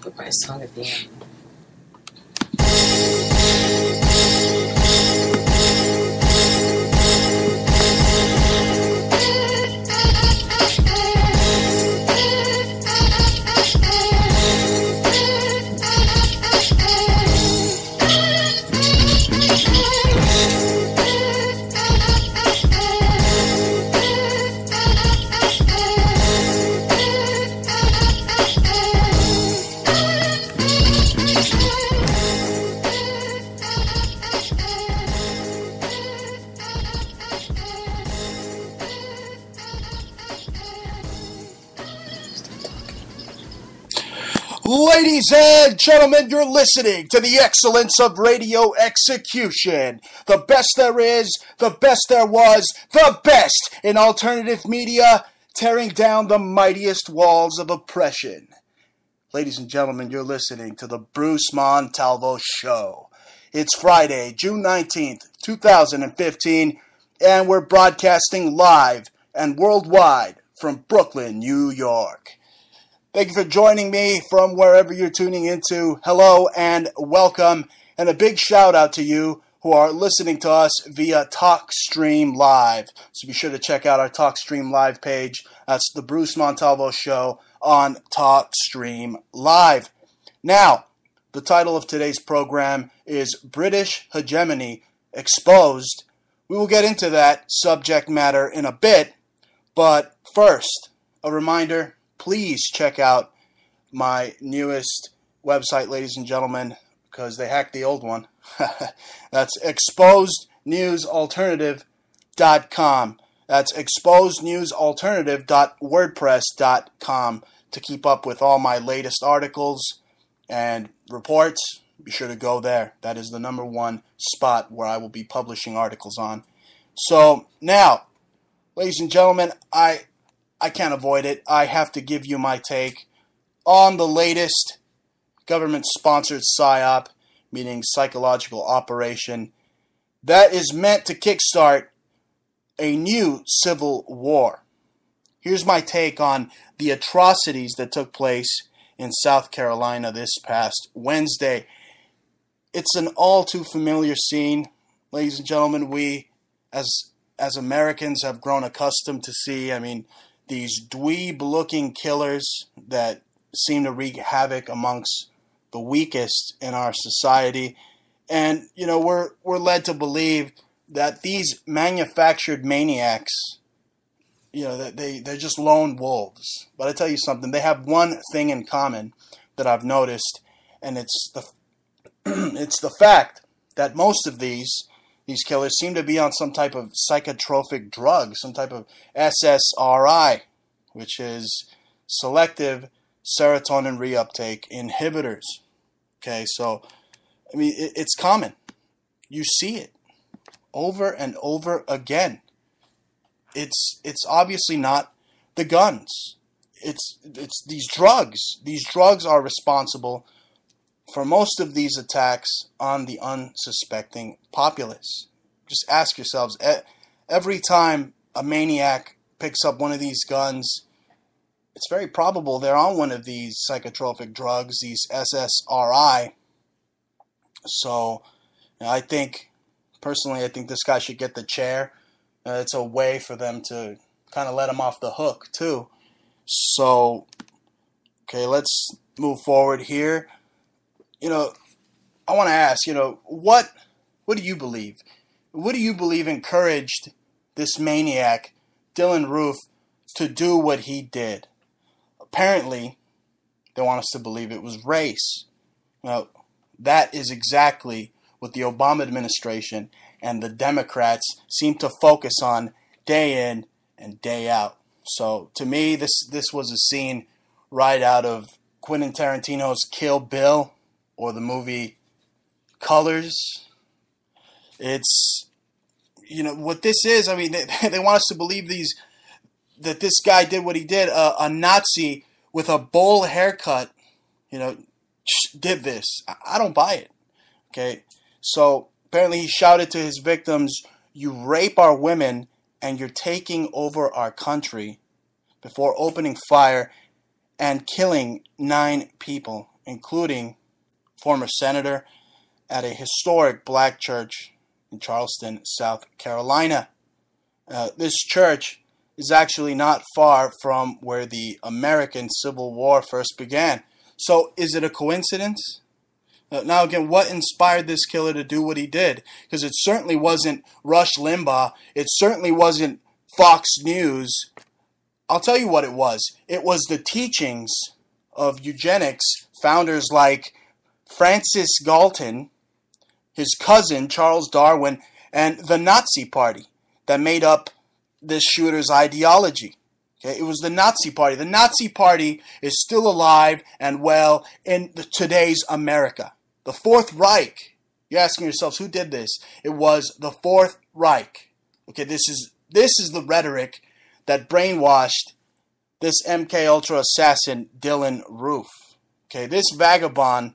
put my song at the end. Ladies and gentlemen, you're listening to the excellence of radio execution. The best there is, the best there was, the best in alternative media, tearing down the mightiest walls of oppression. Ladies and gentlemen, you're listening to the Bruce Montalvo Show. It's Friday, June 19th, 2015, and we're broadcasting live and worldwide from Brooklyn, New York. Thank you for joining me from wherever you're tuning into. Hello and welcome, and a big shout out to you who are listening to us via TalkStream Live. So be sure to check out our TalkStream Live page. That's the Bruce Montalvo Show on TalkStream Live. Now, the title of today's program is British Hegemony Exposed. We will get into that subject matter in a bit, but first, a reminder. Please check out my newest website, ladies and gentlemen, because they hacked the old one. That's exposednewsalternative.com. That's exposednewsalternative.wordpress.com to keep up with all my latest articles and reports. Be sure to go there. That is the number one spot where I will be publishing articles on. So now, ladies and gentlemen, I can't avoid it. I have to give you my take on the latest government-sponsored PSYOP, meaning psychological operation, that is meant to kickstart a new civil war. Here's my take on the atrocities that took place in South Carolina this past Wednesday. It's an all too familiar scene. Ladies and gentlemen, we, as Americans, have grown accustomed to see, these dweeb-looking killers that seem to wreak havoc amongst the weakest in our society. And, we're led to believe that these manufactured maniacs, they're just lone wolves. But I tell you something, they have one thing in common that I've noticed, and it's the fact that most of these killers seem to be on some type of psychotropic drug, some type of SSRI, which is selective serotonin reuptake inhibitors. Okay, so, it's common. You see it over and over again. It's obviously not the guns. It's these drugs. These drugs are responsible for most of these attacks on the unsuspecting populace. Just ask yourselves, every time a maniac picks up one of these guns, it's very probable they're on one of these psychotropic drugs, these SSRI. So, personally, I think this guy should get the chair. It's a way for them to kind of let him off the hook, too. So, okay, let's move forward here. I want to ask, what do you believe? What do you believe encouraged this maniac, Dylan Roof, to do what he did? Apparently, they want us to believe it was race. Now, that is exactly what the Obama administration and the Democrats seem to focus on day in and day out. So, to me, this was a scene right out of Quentin Tarantino's Kill Bill, or the movie Colors. It's, what this is, they want us to believe that this guy did what he did. A Nazi with a bowl haircut, did this. I don't buy it. Okay? So, apparently he shouted to his victims, "You rape our women and you're taking over our country," before opening fire and killing 9 people including former senator at a historic black church in Charleston, South Carolina. This church is actually not far from where the American Civil War first began. So is it a coincidence? Now again, what inspired this killer to do what he did? Because it certainly wasn't Rush Limbaugh. It certainly wasn't Fox News. I'll tell you what it was. It was the teachings of eugenics founders like Francis Galton, his cousin Charles Darwin, and the Nazi Party that made up this shooter's ideology. Okay, it was the Nazi Party. The Nazi Party is still alive and well in today's America. The Fourth Reich. You're asking yourselves, who did this? It was the Fourth Reich. Okay, this is the rhetoric that brainwashed this MK Ultra assassin Dylan Roof. Okay, this vagabond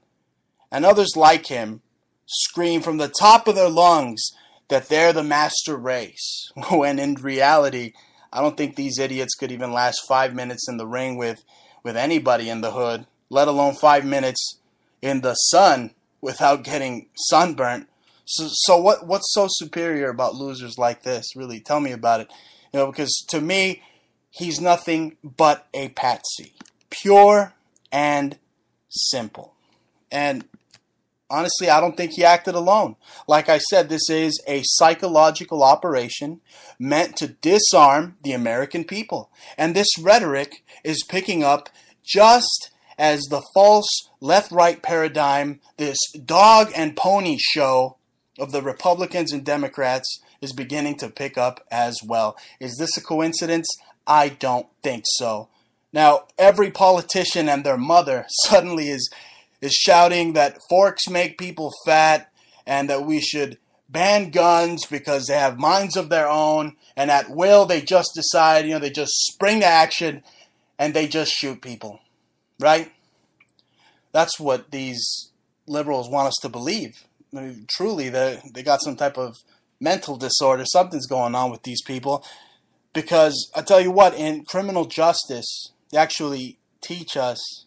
and others like him scream from the top of their lungs that they're the master race, when in reality, I don't think these idiots could even last 5 minutes in the ring with anybody in the hood, let alone 5 minutes in the sun without getting sunburnt. So what's so superior about losers like this? Really, tell me about it. Because to me, he's nothing but a patsy. Pure and simple. And honestly, I don't think he acted alone. Like I said, this is a psychological operation meant to disarm the American people. And this rhetoric is picking up just as the false left-right paradigm, this dog and pony show of the Republicans and Democrats is beginning to pick up as well. Is this a coincidence? I don't think so. Now, every politician and their mother suddenly is shouting that forks make people fat and that we should ban guns because they have minds of their own, and at will they just decide, they just spring to action and they just shoot people, right? That's what these liberals want us to believe. I mean, truly, they got some type of mental disorder. Something's going on with these people, because I tell you what, in criminal justice, they actually teach us,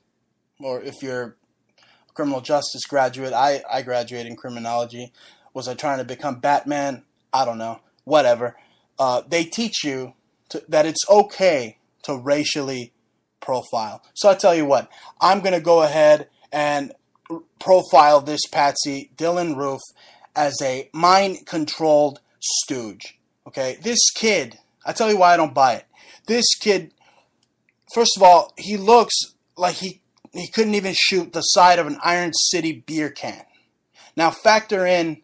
or if you're criminal justice graduate. I graduated in criminology. Was I trying to become Batman? I don't know. Whatever. They teach you that it's okay to racially profile. So I tell you what, I'm going to go ahead and profile this patsy, Dylan Roof, as a mind-controlled stooge. Okay? This kid, I tell you why I don't buy it. This kid, first of all, he looks like he couldn't even shoot the side of an Iron City beer can. Now factor in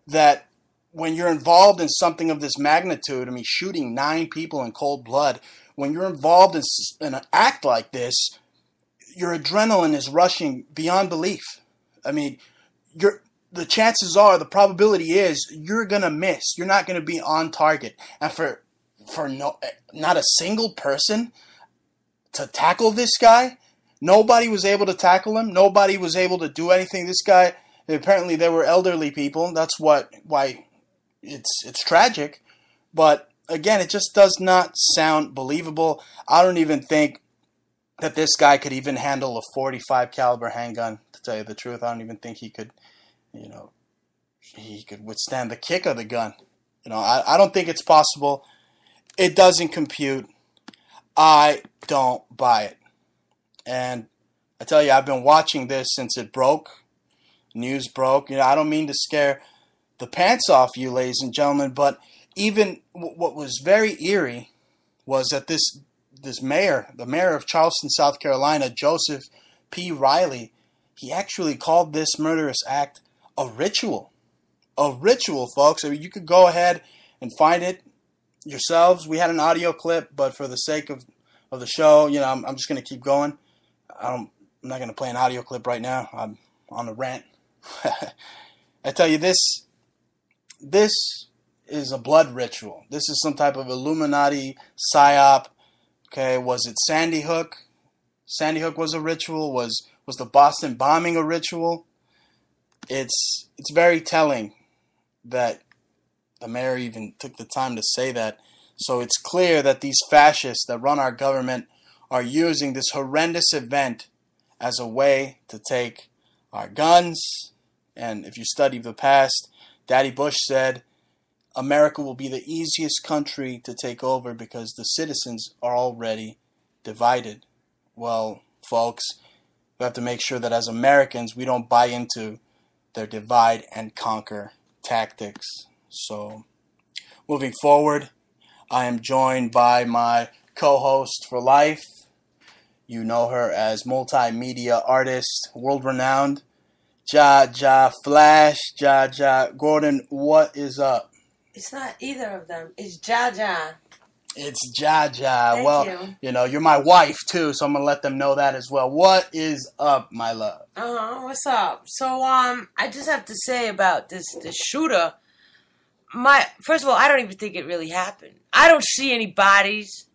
that when you're involved in something of this magnitude, I mean shooting 9 people in cold blood, when you're involved in an act like this, your adrenaline is rushing beyond belief. I mean, the chances are, the probability is you're going to miss. You're not going to be on target. And for not a single person to tackle this guy, nobody was able to tackle him. Nobody was able to do anything. This guy, apparently there were elderly people. That's why it's tragic. But again, it just does not sound believable. I don't even think that this guy could even handle a .45 caliber handgun, to tell you the truth. I don't even think he could, he could withstand the kick of the gun. I don't think it's possible. It doesn't compute. I don't buy it. And I tell you, I've been watching this since it broke. News broke. I don't mean to scare the pants off you, ladies and gentlemen, but even what was very eerie was that this mayor, the mayor of Charleston, South Carolina, Joseph P. Riley, he actually called this murderous act a ritual. A ritual, folks. I mean, you could go ahead and find it yourselves. We had an audio clip, but for the sake of the show, I'm just going to keep going. I'm not going to play an audio clip right now. I'm on a rant. I tell you, this is a blood ritual. This is some type of Illuminati psyop. Okay, was it Sandy Hook? Sandy Hook was a ritual. Was the Boston bombing a ritual? It's very telling that the mayor even took the time to say that. So it's clear that these fascists that run our government are using this horrendous event as a way to take our guns. And if you study the past, Daddy Bush said America will be the easiest country to take over because the citizens are already divided. Well, folks, we have to make sure that as Americans, we don't buy into their divide and conquer tactics. So, moving forward, I am joined by my co-host for life. You know her as multimedia artist, world-renowned, Flash, Gordon. What is up? It's not either of them. It's Jaja. It's Jaja. Thank Well, you know, you're my wife too, so I'm gonna let them know that as well. What is up, my love? What's up? So, I just have to say about this shooter. First of all, I don't even think it really happened. I don't see any bodies.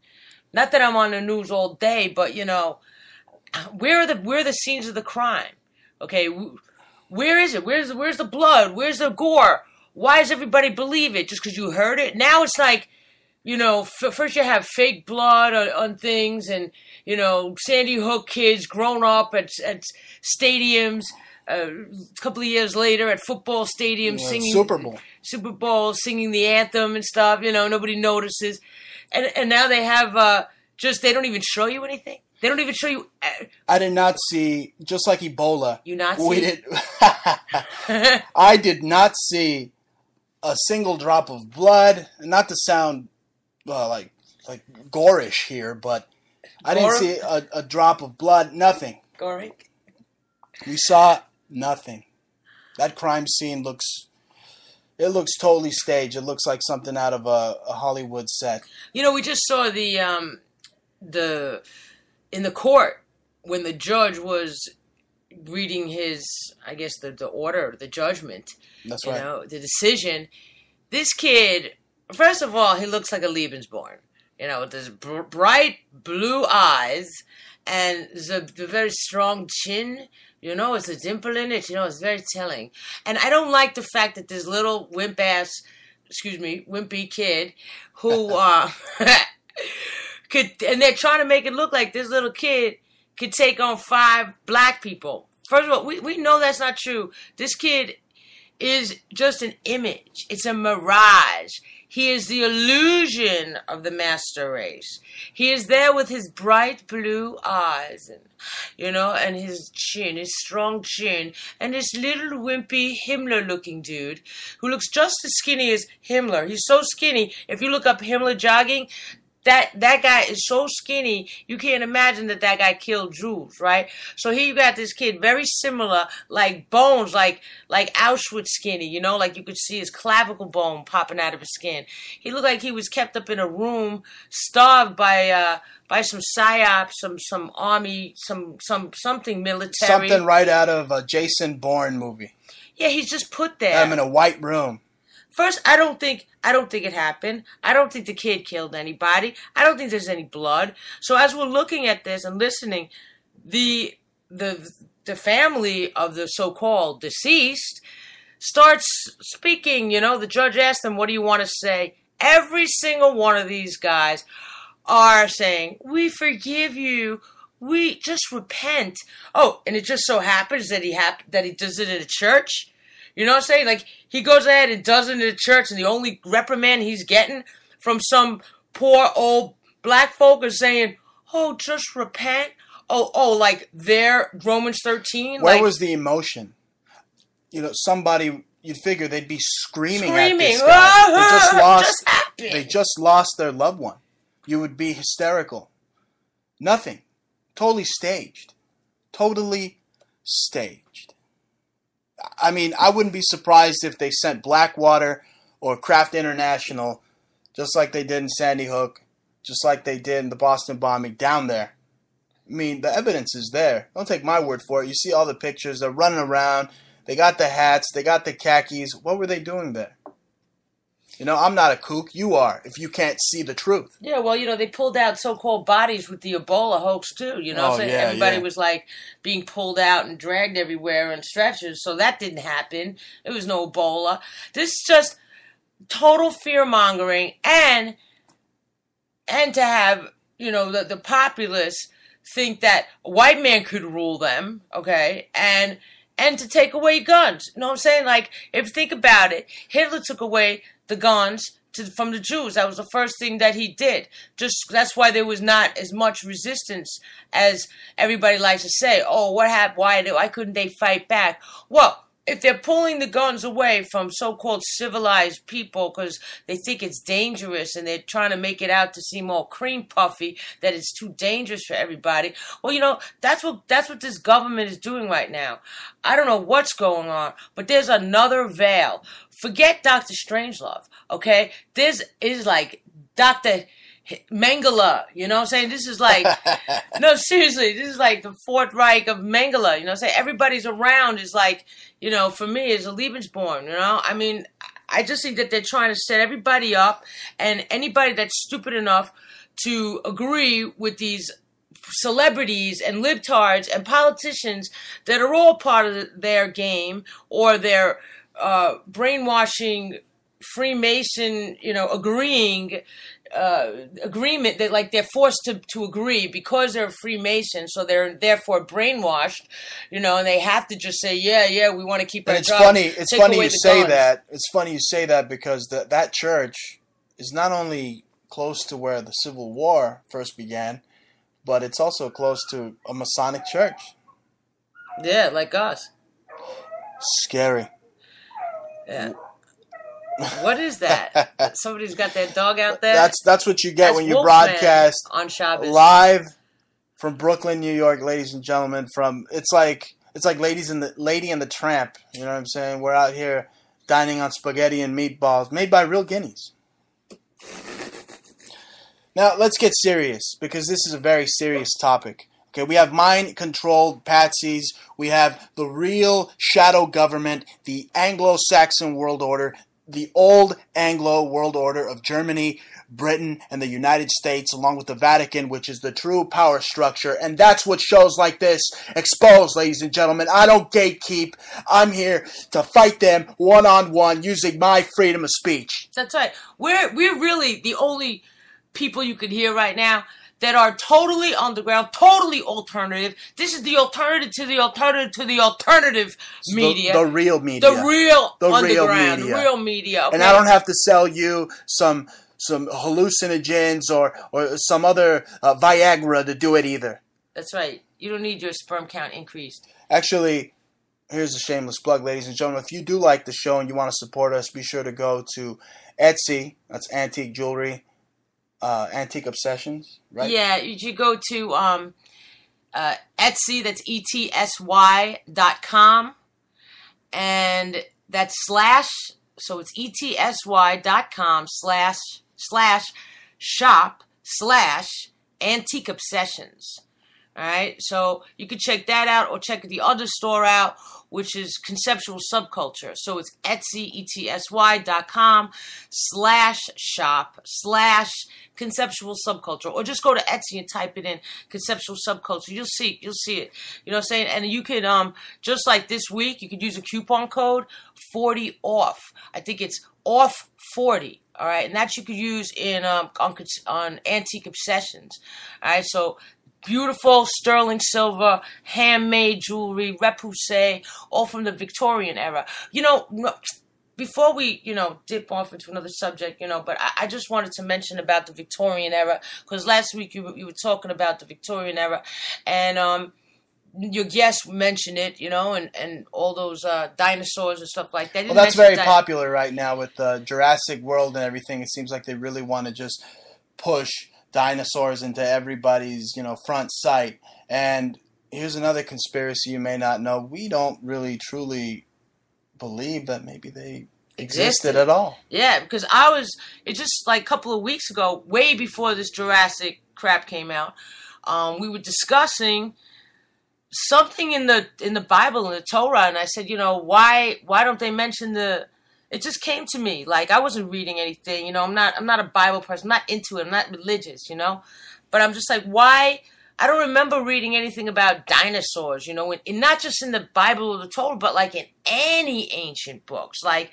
Not that I'm on the news all day, but you know, where are the scenes of the crime? Okay, where is it? Where's the blood? Where's the gore? Why does everybody believe it just because you heard it? Now it's like, you know, first you have fake blood on things, and you know, Sandy Hook kids grown up at stadiums. A couple of years later at football stadiums singing Super Bowl, singing the anthem and stuff. You know, nobody notices, and now they have they don't even show you anything. They don't even show you. I did not see, just like Ebola. You not see? We did. I did not see a single drop of blood. Not to sound like gorish here, but I didn't see a drop of blood. Nothing. Goric. We saw nothing. That crime scene looks totally staged. It looks like something out of a Hollywood set. You know, we just saw the in the court when the judge was reading his, I guess, the order, the judgment. That's right. You know, the decision. This kid, first of all, he looks like a Lebensborn. You know, with his bright blue eyes and the very strong chin. You know, it's a dimple in it. You know, it's very telling. And I don't like the fact that this little wimpy kid who and they're trying to make it look like this little kid could take on 5 black people. First of all, we know that's not true. This kid is just an image. It's a mirage. He is the illusion of the master race. He is there with his bright blue eyes, and, you know, and his chin, his strong chin, and this little wimpy Himmler-looking dude who looks just as skinny as Himmler. He's so skinny. If you look up Himmler jogging, that guy is so skinny, you can't imagine that guy killed Jews, right? So here you got this kid, very similar, like bones, like Auschwitz skinny, you know, like you could see his clavicle bone popping out of his skin. He looked like he was kept up in a room, starved by some psyops, some army, something military. Something right out of a Jason Bourne movie. Yeah, he's just put there. I'm in a white room. First, I don't think it happened. I don't think the kid killed anybody. I don't think there's any blood. So as we're looking at this and listening, the family of the so-called deceased starts speaking. You know, the judge asked them, "What do you want to say?" Every single one of these guys are saying, "We forgive you. We just repent." Oh, and it just so happens that he does it at a church. You know what I'm saying? Like, he goes ahead and does it in the church, and the only reprimand he's getting from some poor old black folk is saying, "Oh, just repent." Oh, like they're Romans 13. Where was the emotion? You know, somebody, you'd figure they'd be screaming at this guy. They just lost their loved one. You would be hysterical. Nothing. Totally staged. Totally staged. I mean, I wouldn't be surprised if they sent Blackwater or Kraft International, just like they did in Sandy Hook, just like they did in the Boston bombing, down there. I mean, the evidence is there. Don't take my word for it. You see all the pictures. They're running around. They got the hats. They got the khakis. What were they doing there? You know, I'm not a kook. You are, if you can't see the truth. Yeah, well, you know, they pulled out so-called bodies with the Ebola hoax, too. You know, everybody was, like, being pulled out and dragged everywhere on stretchers. So that didn't happen. There was no Ebola. This is just total fear-mongering. And to have, you know, the populace think that a white man could rule them, okay, and to take away guns. You know what I'm saying? Like, if you think about it, Hitler took away the guns from the Jews. That was the first thing that he did. Just that's why there was not as much resistance as everybody likes to say. Oh, what happened? Why couldn't they fight back? Well, if they're pulling the guns away from so-called civilized people because they think it's dangerous and they're trying to make it out to seem all cream puffy, that it's too dangerous for everybody, well, you know, that's what this government is doing right now. I don't know what's going on, but there's another veil. Forget Dr. Strangelove, okay? This is like Dr. Mengele, you know what I'm saying? This is like, no, seriously, this is like the Fourth Reich of Mengele, you know what I'm saying? Everybody's around is like, you know, for me, is a Lebensborn, you know? I mean, I just think that they're trying to set everybody up, and anybody that's stupid enough to agree with these celebrities and libtards and politicians that are all part of their game or their brainwashing Freemason, you know, agreement that like they're forced to agree because they're Freemason, so they're therefore brainwashed, you know, and they have to just say, yeah, we want to keep our jobs. It's funny you say that. It's funny you say that because that church is not only close to where the Civil War first began, but it's also close to a Masonic church. Yeah, like us. Scary. Yeah. What is that? Somebody's got their dog out there? That's what you get when you broadcast on Shabbos live from Brooklyn, New York, ladies and gentlemen. It's like Lady and the Tramp. You know what I'm saying? We're out here dining on spaghetti and meatballs made by real guineas. Now let's get serious because this is a very serious topic. Okay, we have mind-controlled patsies. We have the real shadow government, the Anglo-Saxon world order, the old Anglo world order of Germany, Britain, and the United States, along with the Vatican, which is the true power structure. And that's what shows like this expose, ladies and gentlemen. I don't gatekeep. I'm here to fight them one-on-one using my freedom of speech. That's right. We're really the only people you can hear right now that are totally underground, totally alternative. This is the alternative to the alternative to the alternative media. The real media. The real underground, real media. Okay? And I don't have to sell you some hallucinogens or some other Viagra to do it either. That's right. You don't need your sperm count increased. Actually, here's a shameless plug, ladies and gentlemen. If you do like the show and you want to support us, be sure to go to Etsy. That's antique jewelry. Antique Obsessions, right? Yeah, you should go to Etsy, that's ETSY.com, and that's slash, so it's ETSY.com/shop/Antique Obsessions. All right, so you can check that out or check the other store out, which is Conceptual Subculture. So it's Etsy, ETSY.com/shop/Conceptual Subculture. Or just go to Etsy and type it in, Conceptual Subculture. You'll see it. You know what I'm saying? And you can, just like this week, you could use a coupon code 40 off. I think it's off 40. All right, and that you could use in on Antique Obsessions. All right, so beautiful sterling silver, handmade jewelry, repoussé, all from the Victorian era. You know, before we, dip off into another subject, but I just wanted to mention about the Victorian era, because last week you were talking about the Victorian era, and your guest mentioned it, and all those dinosaurs and stuff like that. Well, that's very popular right now with Jurassic World and everything. It seems like they really want to just push dinosaurs into everybody's, front sight. And here's another conspiracy you may not know. We don't really truly believe that maybe they existed at all. Yeah, because it's just like a couple of weeks ago, way before this Jurassic crap came out, we were discussing something in the Bible, in the Torah, and I said, why don't they mention it just came to me. Like, I wasn't reading anything, I'm not a Bible person, I'm not into it, I'm not religious, but I'm just like, why? I don't remember reading anything about dinosaurs, and not just in the Bible or the Torah, but like in any ancient books. Like,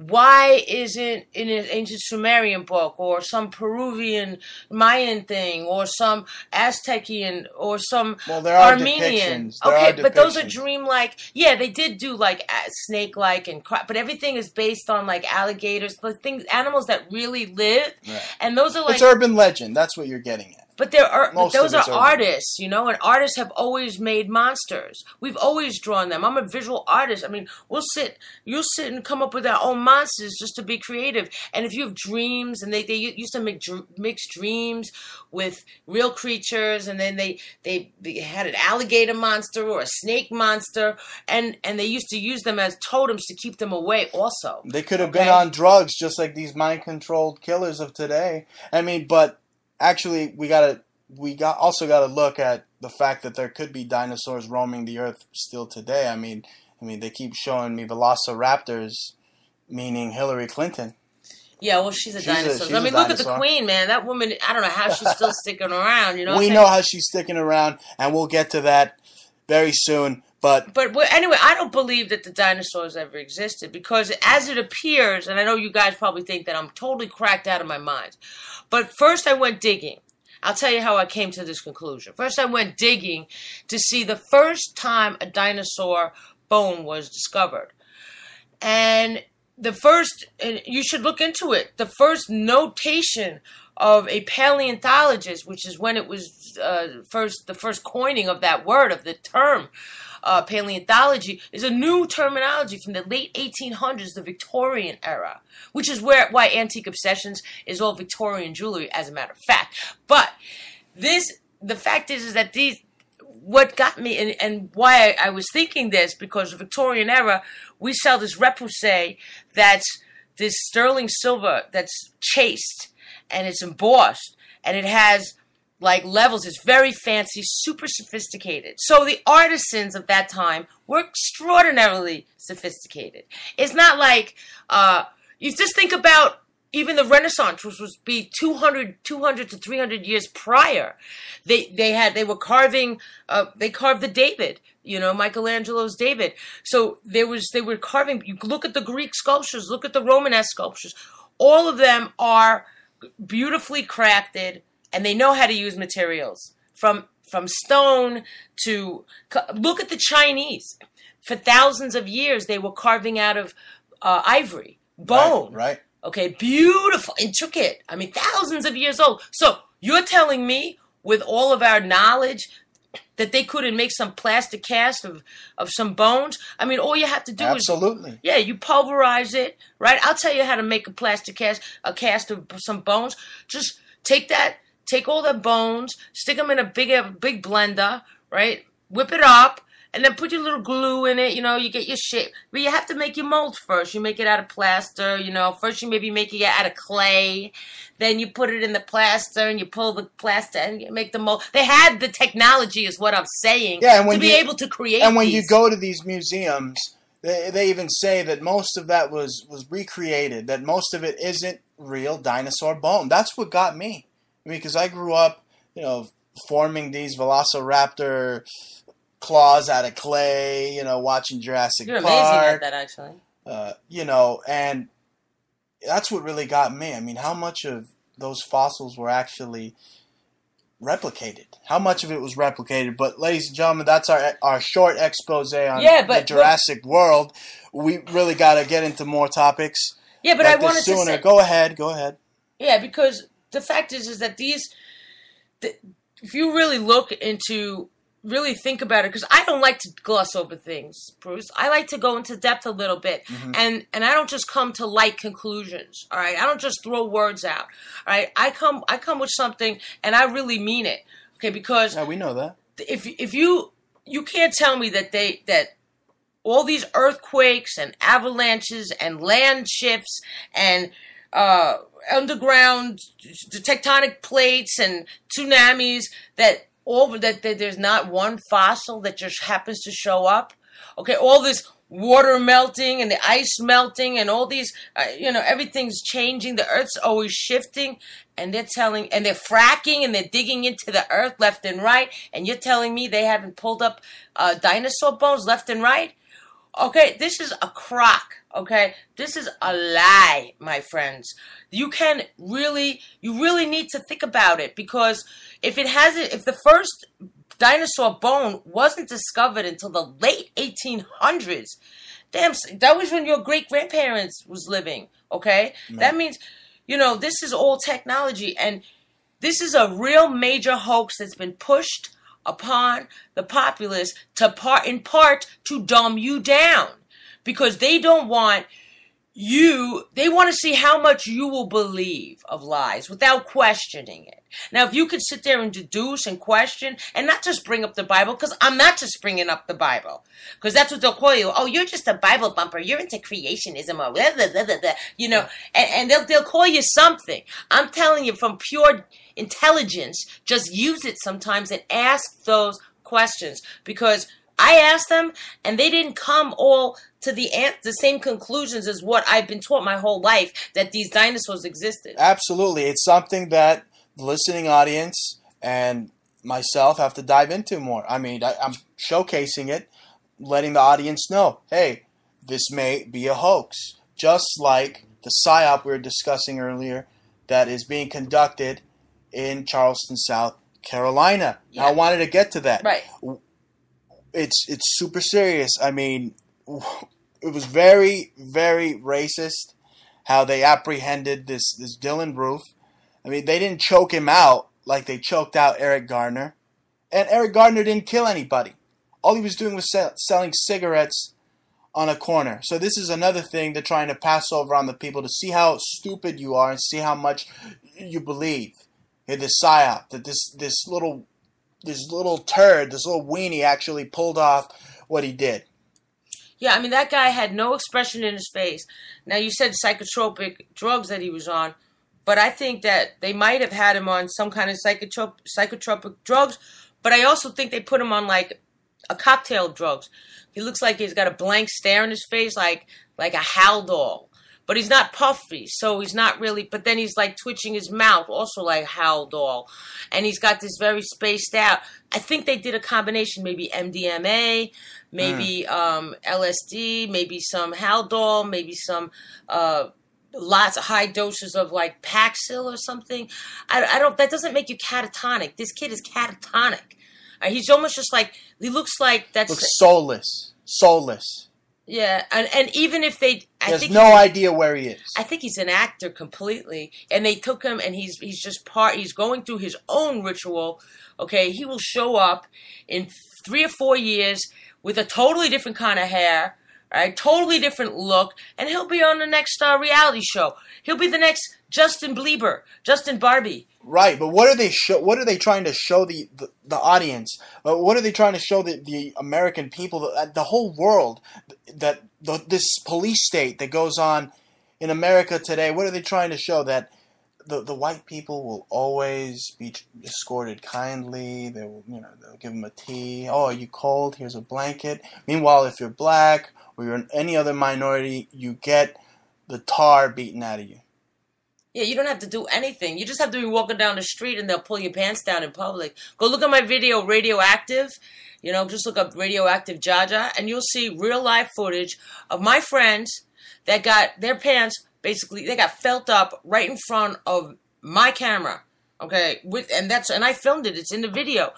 Why isn't in an ancient Sumerian book or some Peruvian Mayan thing or some Aztecian or some there are Armenian? depictions. Okay, but those are dreamlike. Yeah, they did do like snake-like and but everything is based on like alligators, but animals that really live, right. And those are like it's urban legend. That's what you're getting at. But those are artists, you know, and artists have always made monsters. We've always drawn them. I'm a visual artist. I mean, you'll sit and come up with our own monsters just to be creative. And if you have dreams, and they used to mix dreams with real creatures, and then they had an alligator monster or a snake monster, and they used to use them as totems to keep them away also. They could have been on drugs just like these mind-controlled killers of today. I mean, but actually, we also got to look at the fact that there could be dinosaurs roaming the earth still today. I mean, they keep showing me velociraptors, meaning Hillary Clinton. Yeah, well, she's a dinosaur. I mean, look at the Queen, man. That woman, I don't know how she's still sticking around. You know, we know how she's sticking around, and we'll get to that very soon. But anyway, I don't believe that the dinosaurs ever existed because as it appears, and I know you guys probably think that I'm totally cracked out of my mind, but first I went digging. I'll tell you how I came to this conclusion. First I went digging to see the first time a dinosaur bone was discovered. And you should look into it, the first notation of a paleontologist, which is when it was the first coining of that word, of the term, paleontology, is a new terminology from the late 1800s, the Victorian era, which is why Antique Obsessions is all Victorian jewelry, as a matter of fact. But the fact is that what got me and why I was thinking this, because the Victorian era, we sell this repoussé that's this sterling silver that's chased and it's embossed and it has like levels. It's very fancy, super sophisticated. So the artisans of that time were extraordinarily sophisticated. It's not like, you just think about even the Renaissance, which was 200 to 300 years prior. They were carving, they carved the David, you know, Michelangelo's David. So they were carving, you look at the Greek sculptures, look at the Romanesque sculptures. All of them are beautifully crafted, and they know how to use materials from stone to look at the Chinese. For thousands of years, they were carving out of ivory, bone. Right. Okay, beautiful, intricate. I mean, thousands of years old. So you're telling me, with all of our knowledge, that they couldn't make some plastic cast of some bones? I mean, all you have to do Absolutely. is you pulverize it, right? I'll tell you how to make a plastic cast, a cast of some bones. Just take all the bones, stick them in a big blender, right? Whip it up, and then put your little glue in it, you know, you get your shape. But you have to make your mold first. You make it out of plaster, you know. First you maybe make it out of clay. Then you put it in the plaster and you pull the plaster and you make the mold. They had the technology is what I'm saying, to be able to create And when you go to these museums, they even say that most of that was recreated, that most of it isn't real dinosaur bone. That's what got me. I mean, because I grew up, you know, forming these velociraptor claws out of clay, you know, watching Jurassic Park. You're amazing at that, actually. You know, and that's what really got me. I mean, how much of those fossils were actually replicated? How much of it was replicated? But, ladies and gentlemen, that's our short expose on the Jurassic world. We really got to get into more topics. Yeah, but I wanted to say... Go ahead. Yeah, because the fact is that if you really look into... really think about it, because I don't like to gloss over things, Bruce. I like to go into depth a little bit, and I don't just come to light conclusions. All right, I don't just throw words out. All right, I come with something, and I really mean it. Okay, because we know that if you can't tell me that all these earthquakes and avalanches and land shifts and underground tectonic plates and tsunamis that there's not one fossil that just happens to show up. Okay, all this water melting and the ice melting and all these, everything's changing. The Earth's always shifting, and they're fracking and they're digging into the Earth left and right. And you're telling me they haven't pulled up dinosaur bones left and right? Okay, this is a crock. Okay, this is a lie, my friends. You really need to think about it, because if the first dinosaur bone wasn't discovered until the late 1800s, damn, that was when your great grandparents was living. Okay, that means, this is all technology, and this is a real major hoax that's been pushed upon the populace in part to dumb you down. Because they don't want they want to see how much you will believe of lies without questioning it. Now, if you could sit there and deduce and question and not just bring up the Bible, because I'm not just bringing up the Bible, because that's what they'll call you. Oh, you're just a Bible bumper. You're into creationism or blah, blah, blah, blah, blah, and they'll call you something. I'm telling you, from pure intelligence, just use it sometimes and ask those questions, because I asked them, and they didn't come all to the same conclusions as what I've been taught my whole life, that these dinosaurs existed. Absolutely. It's something that the listening audience and myself have to dive into more. I mean, I'm showcasing it, letting the audience know, hey, this may be a hoax. Just like the PSYOP we were discussing earlier that is being conducted in Charleston, South Carolina. Yeah. I wanted to get to that. Right. It's super serious. I mean, it was very, very racist how they apprehended this Dylan Roof. I mean, they didn't choke him out like they choked out Eric Garner. And Eric Garner didn't kill anybody. All he was doing was selling cigarettes on a corner. So this is another thing they're trying to pass over on the people, to see how stupid you are and see how much you believe in this PSYOP, that this little turd, this little weenie actually pulled off what he did. Yeah, I mean, that guy had no expression in his face. Now, you said psychotropic drugs that he was on, but I think that they might have had him on some kind of psychotropic drugs, but I also think they put him on, like, a cocktail of drugs. He looks like he's got a blank stare in his face, like a Hal doll. But he's not puffy, so he's not really... But then he's, like, twitching his mouth, also like Hal doll. And he's got this very spaced out... I think they did a combination, maybe MDMA, maybe LSD, maybe some Hal doll, maybe some... lots of high doses of, like, Paxil or something. I don't... That doesn't make you catatonic. This kid is catatonic. He's almost just like... He looks like... Looks soulless. Soulless. Yeah, and even if they... He has no idea where he is. I think he's an actor completely. And they took him, and he's going through his own ritual. Okay, he will show up in 3 or 4 years with a totally different kind of hair, right? Totally different look, and he'll be on the next reality show. He'll be the next Justin Barbie. Right, but what are they trying to show the audience? What are they trying to show the American people, the whole world, that this police state that goes on in America today? What are they trying to show? That the white people will always be escorted kindly. They'll give them a tea. Oh, are you cold? Here's a blanket. Meanwhile, if you're black or you're any other minority, you get the tar beaten out of you. Yeah, you don't have to do anything. You just have to be walking down the street and they'll pull your pants down in public. Go look at my video, Radioactive. Just look up Radioactive Jaja, and you'll see real life footage of my friends that got their pants, basically, they got felt up right in front of my camera. Okay, and I filmed it. It's in the video.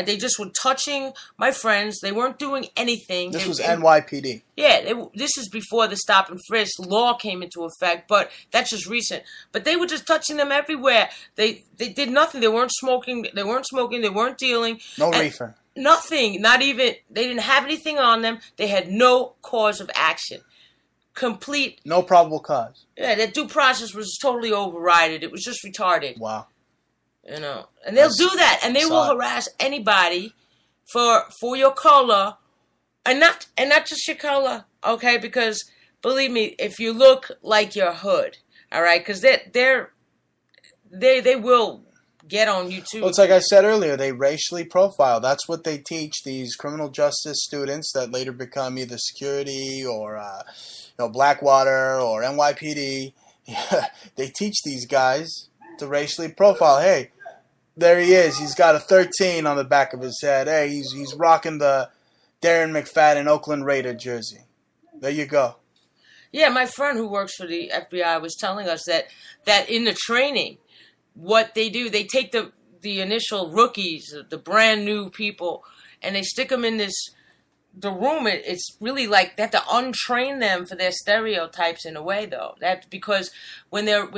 They just were touching my friends. They weren't doing anything. This was NYPD. Yeah, this is before the stop and frisk law came into effect, but that's just recent. But they were just touching them everywhere. They did nothing. They weren't smoking. They weren't dealing. No reefer. Nothing. Not even. They didn't have anything on them. They had no cause of action. Complete. No probable cause. Yeah, that due process was totally overridden. It was just retarded. Wow. And they'll do that, and they will harass anybody for your color, and not just your color, okay? Because believe me, if you look like your hood, all right, because they will get on you too. Well, it's like I said earlier, they racially profile. That's what they teach these criminal justice students that later become either security or Blackwater or NYPD. They teach these guys to racially profile. Hey, there he is. He's got a 13 on the back of his head. Hey, he's rocking the Darren McFadden Oakland Raider jersey. There you go. Yeah, my friend who works for the FBI was telling us that in the training, what they do, they take the initial rookies, the brand new people, and they stick them in the room. It's really like they have to untrain them for their stereotypes in a way, though. That because when they're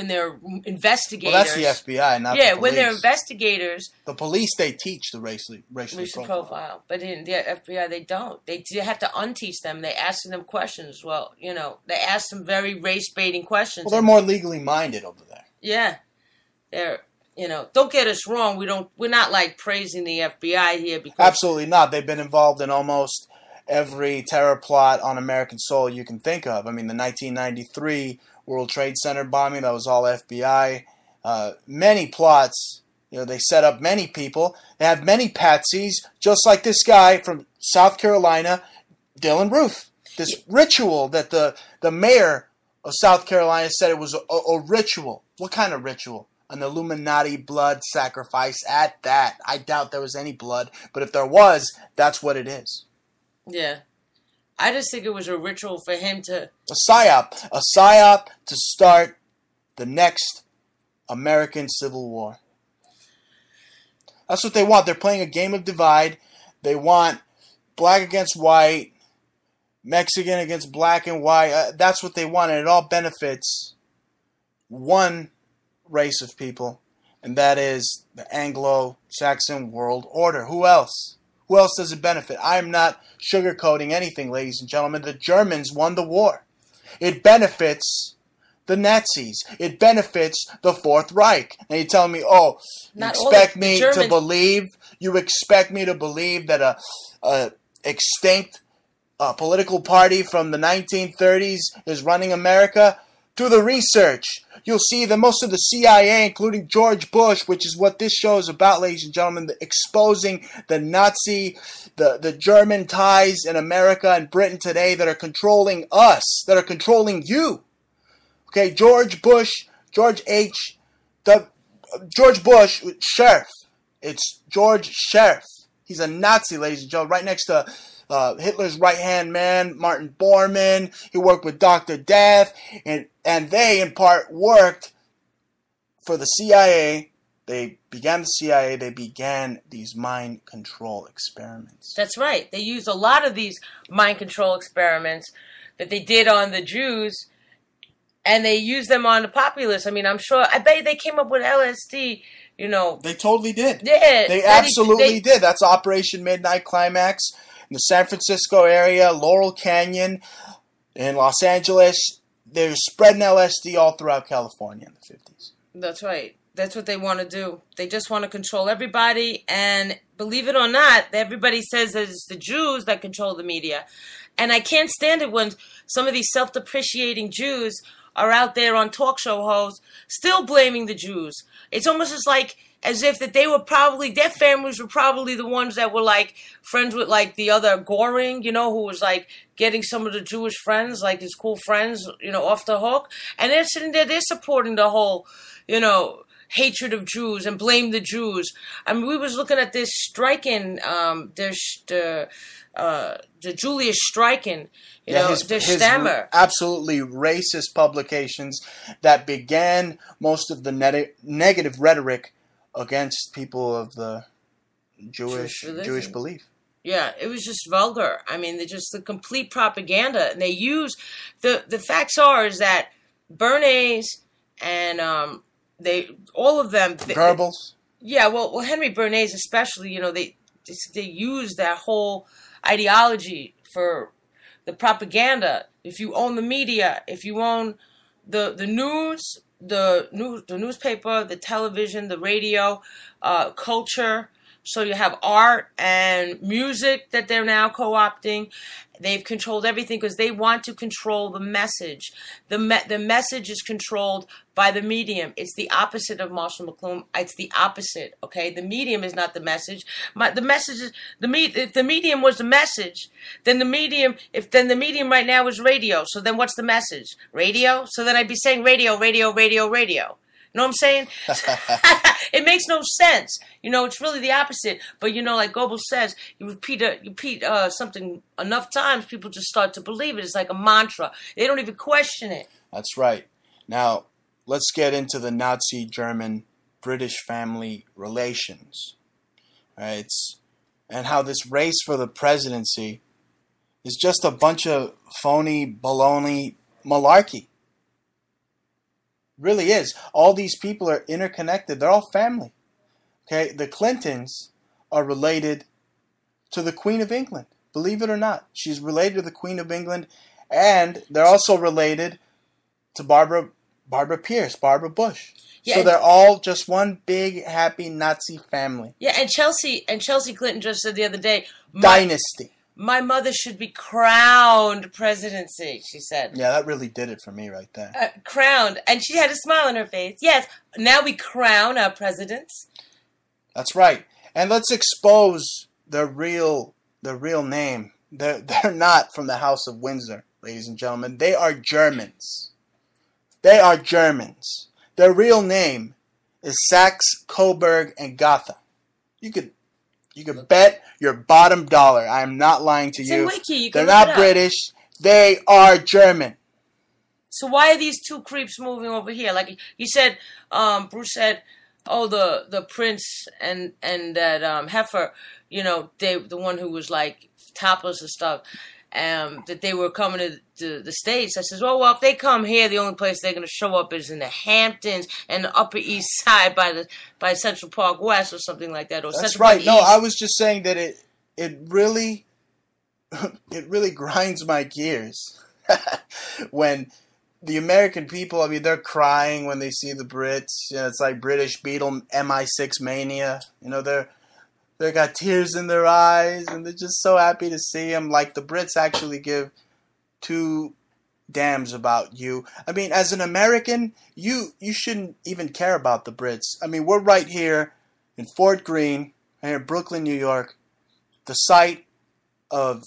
investigators, well, that's the FBI, not the police. When they're investigators, the police, they teach the racial profile, but in the FBI they don't. They have to unteach them. They ask them questions. Well, they ask them very race baiting questions. Well, they're more legally minded over there. Yeah, they're. Don't get us wrong. We're not like praising the FBI here because absolutely not. They've been involved in almost every terror plot on American soil you can think of. I mean, the 1993 World Trade Center bombing, that was all FBI. Many plots, they set up many people. They have many patsies, just like this guy from South Carolina, Dylan Roof. This ritual that the mayor of South Carolina said it was a ritual. What kind of ritual? An Illuminati blood sacrifice at that. I doubt there was any blood, but if there was, that's what it is. Yeah. I just think it was a ritual for him to... A psyop to start the next American Civil War. That's what they want. They're playing a game of divide. They want black against white, Mexican against black and white. That's what they want, and it all benefits one race of people, and that is the Anglo-Saxon world order. Who else? Who else does it benefit? I am not sugarcoating anything, ladies and gentlemen. The Germans won the war. It benefits the Nazis. It benefits the Fourth Reich. And you're telling me, you expect me to believe that a extinct political party from the 1930s is running America? Do the research. You'll see that most of the CIA, including George Bush, which is what this show is about, ladies and gentlemen, exposing the Nazi, the German ties in America and Britain today that are controlling us, that are controlling you. Okay, George Bush, Sheriff. It's George Sheriff. He's a Nazi, ladies and gentlemen, right next to Hitler's right-hand man, Martin Bormann. He worked with Dr. Death, and they, in part, worked for the CIA. They began the CIA. They began these mind control experiments. That's right. They used a lot of these mind control experiments that they did on the Jews, and they used them on the populace. I mean, I bet they came up with LSD, They totally did. Yeah. They absolutely did. That's Operation Midnight Climax. In the San Francisco area, Laurel Canyon, in Los Angeles, they're spreading LSD all throughout California in the 50s. That's right. That's what they want to do. They just want to control everybody, and believe it or not, everybody says that it's the Jews that control the media. And I can't stand it when some of these self-depreciating Jews are out there on talk show hosts still blaming the Jews. It's almost as if that they were probably, their families were probably the ones that were friends with the other Goring, who was getting some of the Jewish friends, his cool friends, off the hook. And they're sitting there, they're supporting the whole, hatred of Jews and blame the Jews. I mean, we was looking at this Streichen, the Julius Streichen, the Stammer. Absolutely racist publications that began most of the negative rhetoric against people of the Jewish belief. Yeah, it was just vulgar. I mean, just the complete propaganda. And they use, the facts is that Bernays and all of them. Goebbels. Well, Henry Bernays especially, they use that whole ideology for the propaganda. If you own the media, if you own the news, the newspaper, the television, the radio, culture. So you have art and music that they're now co-opting. They've controlled everything because they want to control the message. The message is controlled by the medium. It's the opposite of Marshall McLuhan. It's the opposite, okay? The medium is not the message. The message is if the medium was the message, then the medium right now is radio. So then what's the message? Radio? So then I'd be saying radio, radio, radio, radio. You know what I'm saying? It makes no sense. It's really the opposite. But like Goebbels says, you repeat something enough times, people just start to believe it. It's like a mantra. They don't even question it. That's right. Now, let's get into the Nazi German-British family relations. Right? And how this race for the presidency is just a bunch of phony, baloney malarkey. Really is. All these people are interconnected. They're all family. Okay, the Clintons are related to the Queen of England. Believe it or not, she's related to the Queen of England, and they're also related to Barbara Pierce, Barbara Bush. Yeah, so they're all just one big happy Nazi family. Yeah, and Chelsea Clinton just said the other day, dynasty. My mother should be crowned presidency, she said. Yeah, that really did it for me right there. Crowned. And she had a smile on her face. Yes, now we crown our presidents. That's right. And let's expose their real name. They're not from the House of Windsor, ladies and gentlemen. They are Germans. They are Germans. Their real name is Saxe, Coburg, and Gotha. You could bet your bottom dollar. I am not lying to you. They're not British. They are German. So why are these two creeps moving over here? Like you said, Bruce said, oh, the prince and that heifer, the one who was like topless and stuff, that they were coming to the States. I says, well, if they come here, the only place they're going to show up is in the Hamptons and the Upper East Side by Central Park West or something like that. Or That's Central right. Park No, East. I was just saying that it really grinds my gears when the American people, I mean, they're crying when they see the Brits. It's like British Beatle MI6 mania. They got tears in their eyes, and they're just so happy to see him. Like, the Brits actually give two damns about you. I mean, as an American, you shouldn't even care about the Brits. I mean, we're right here in Fort Greene, here in Brooklyn, New York, the site of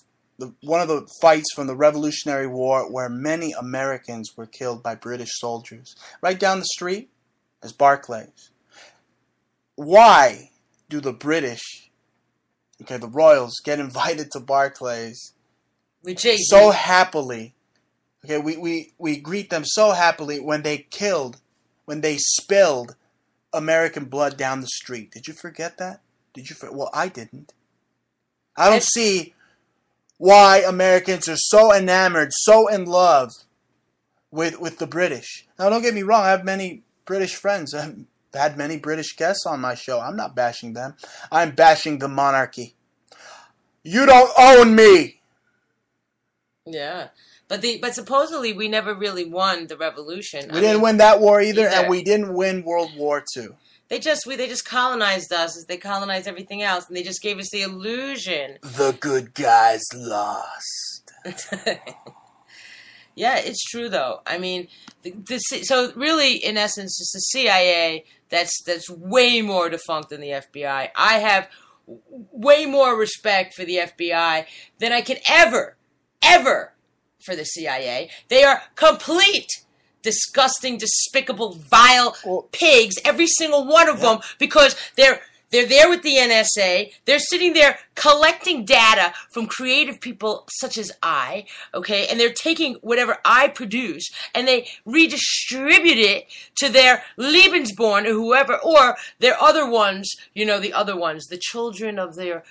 one of the fights from the Revolutionary War where many Americans were killed by British soldiers. Right down the street is Barclays. Why do the British, the Royals, get invited to Barclays so happily? Okay, we greet them so happily when they spilled American blood down the street. Did you forget that? Well, I didn't. I don't see why Americans are so enamored, so in love with the British. Now, don't get me wrong. I have many British friends. I've had many British guests on my show. I'm not bashing them. I'm bashing the monarchy. You don't own me. Yeah. But supposedly we never really won the revolution. We didn't win that war either, and we didn't win World War II. They just colonized us as they colonized everything else, and they just gave us the illusion. The good guys lost. Yeah, it's true though. I mean, so really, in essence, it's the CIA that's way more defunct than the FBI. I have way more respect for the FBI than I could ever for the CIA. They are complete, disgusting, despicable, vile pigs, every single one of them, because they're there with the NSA. They're sitting there collecting data from creative people such as I, okay, and they're taking whatever I produce and they redistribute it to their Lebensborn or whoever, or their other ones, the children of their,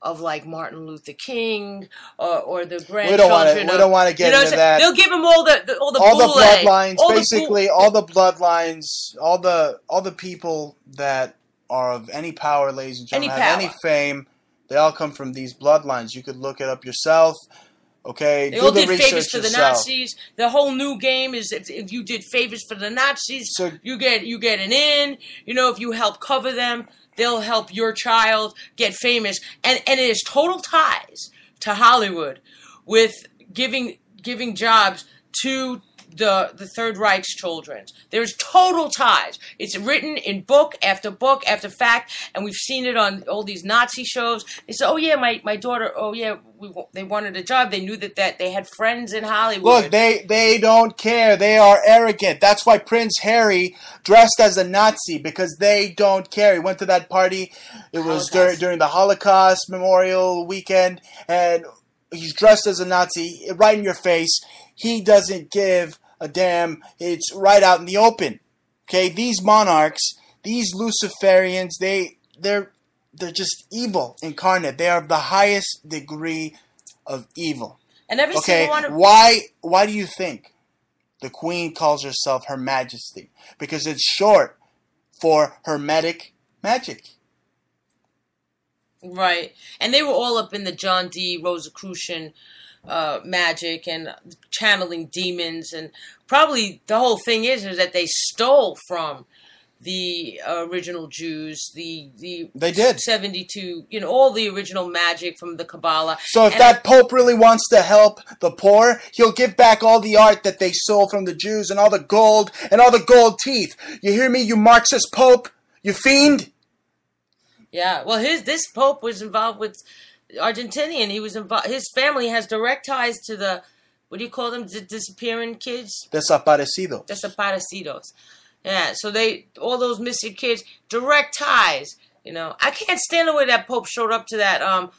of like Martin Luther King or the grandchildren. We don't want to get into that. They'll give them all the bloodlines, basically all the bloodlines, all the people that are of any power, ladies and gentlemen, have any fame. They all come from these bloodlines. You could look it up yourself. Okay, they all did favors for the Nazis. The whole new game is if you did favors for the Nazis, so you get an in. If you help cover them, they'll help your child get famous, and it is total ties to Hollywood with giving jobs to the Third Reich's children. There's total ties. It's written in book after fact, and we've seen it on all these Nazi shows. They say, "Oh yeah, my daughter. Oh yeah, they wanted a job. They knew that they had friends in Hollywood." Look, they don't care. They are arrogant. That's why Prince Harry dressed as a Nazi, because they don't care. He went to that party. It was during the Holocaust Memorial Weekend, and he's dressed as a Nazi, right in your face. He doesn't give a damn. It's right out in the open. Okay, these monarchs, these Luciferians, they're just evil incarnate. They are the highest degree of evil. And every single one of why do you think the Queen calls herself Her Majesty? Because it's short for Hermetic Magic. Right. And they were all up in the John D. Rosicrucian magic and channeling demons, and probably the whole thing is that they stole from the original Jews, they did 72, all the original magic from the Kabbalah. So if that Pope really wants to help the poor, he'll give back all the art that they stole from the Jews and all the gold teeth. You hear me, you Marxist Pope? You fiend? Yeah, well, this Pope was involved with Argentinian. He was involved. His family has direct ties to the, what do you call them? The disappearing kids? Desaparecidos. Yeah, so all those missing kids, direct ties. I can't stand the way that Pope showed up to that.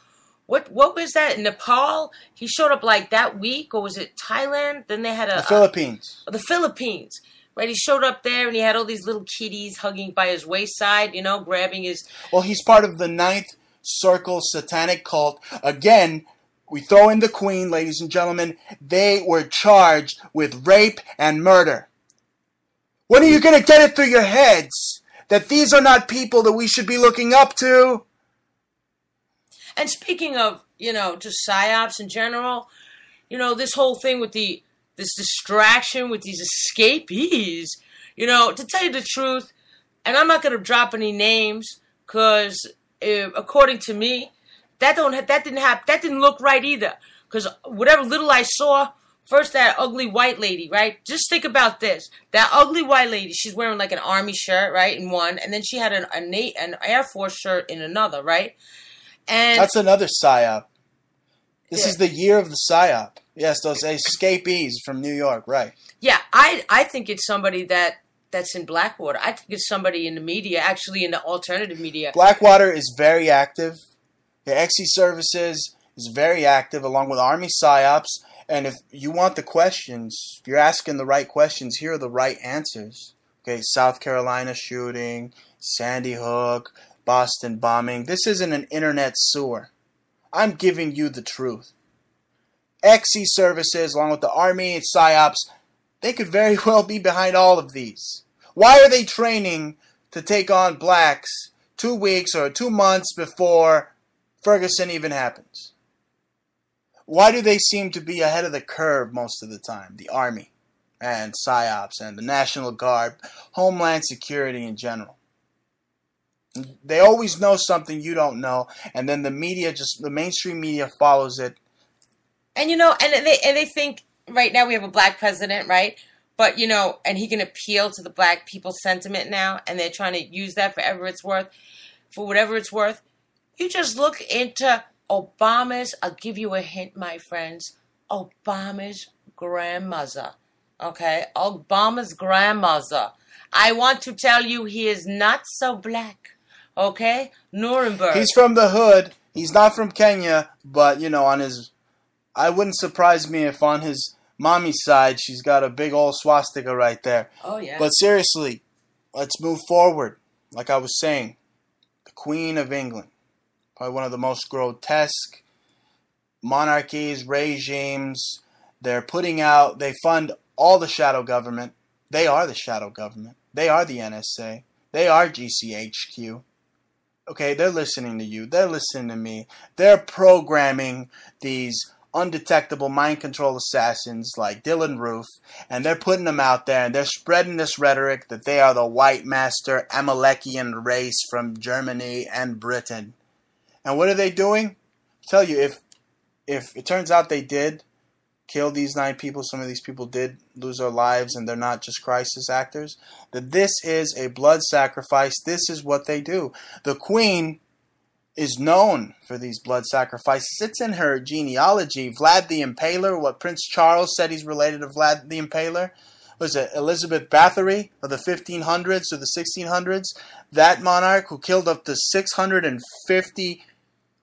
What was that? Nepal? He showed up like that week, or was it Thailand? Then they had the Philippines. The Philippines. Right, he showed up there and he had all these little kitties hugging by his wayside, grabbing his... Well, he's part of the Ninth Circle satanic cult. Again, we throw in the Queen, ladies and gentlemen. They were charged with rape and murder. When are you going to get it through your heads that these are not people that we should be looking up to? And speaking of, just psyops in general, this whole thing with this distraction with these escapees, to tell you the truth, and I'm not going to drop any names because according to me, that didn't look right either. Because whatever little I saw, first that ugly white lady, right? Just think about this. That ugly white lady, she's wearing like an army shirt, right, in one, and then she had an Air Force shirt in another, right? And that's another psyop. This is the year of the psyop. Yes, those escapees from New York, right. Yeah, I think it's somebody that's in Blackwater. I think it's somebody in the media, actually in the alternative media. Blackwater is very active. The XE Services is very active, along with Army psyops. And if you want the questions, if you're asking the right questions, here are the right answers. Okay, South Carolina shooting, Sandy Hook, Boston bombing. This isn't an internet sewer. I'm giving you the truth. XE Services, along with the Army and PSYOPs, they could very well be behind all of these. Why are they training to take on blacks 2 weeks or 2 months before Ferguson even happens? Why do they seem to be ahead of the curve most of the time? The Army and PSYOPs and the National Guard, Homeland Security in general. They always know something you don't know, and then the mainstream media follows it. And and they think right now we have a black president, right? But and he can appeal to the black people's sentiment now, and they're trying to use that for whatever it's worth. You just look into Obama's. I'll give you a hint, my friends. Obama's grandmother. Okay, Obama's grandmother. I want to tell you, he is not so black. Okay, Nuremberg. He's from the hood. He's not from Kenya, but I wouldn't surprise me if on his mommy's side she's got a big old swastika right there. Oh yeah. But seriously, let's move forward. Like I was saying, the Queen of England, probably one of the most grotesque monarchies, regimes. They fund all the shadow government. They are the shadow government. They are the NSA. They are GCHQ. Okay, they're listening to you. They're listening to me. They're programming these undetectable mind control assassins like Dylan Roof, and they're putting them out there, and they're spreading this rhetoric that they are the white master Amalekian race from Germany and Britain. And what are they doing? I'll tell you, if it turns out they did, kill these 9 people, some of these people did lose their lives and they're not just crisis actors, that this is a blood sacrifice. This is what they do. The Queen is known for these blood sacrifices. It's in her genealogy. Vlad the Impaler, what Prince Charles said he's related to Vlad the Impaler. Was it Elizabeth Bathory of the 1500s or the 1600s? That monarch who killed up to 650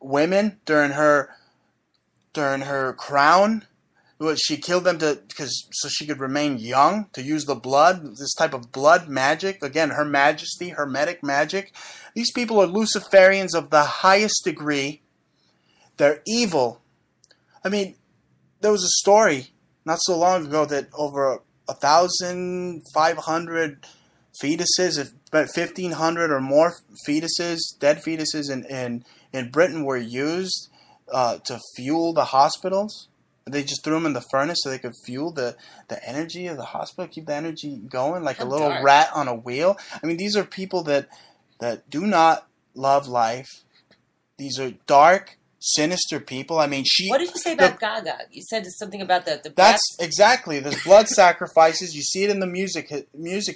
women during her crown. She killed them so she could remain young, to use the blood, this type of blood magic. Again, Her Majesty, hermetic magic. These people are Luciferians of the highest degree. They're evil. I mean, there was a story not so long ago that over 1,500 fetuses, about 1,500 or more fetuses, dead fetuses in Britain were used to fuel the hospitals. They just threw them in the furnace so they could fuel the energy of the hospital, keep the energy going like a little rat on a wheel. I mean, these are people that do not love life. These are dark, sinister people. I mean, What did you say about Gaga? You said something about the That's exactly. There's blood sacrifices. You see it in the music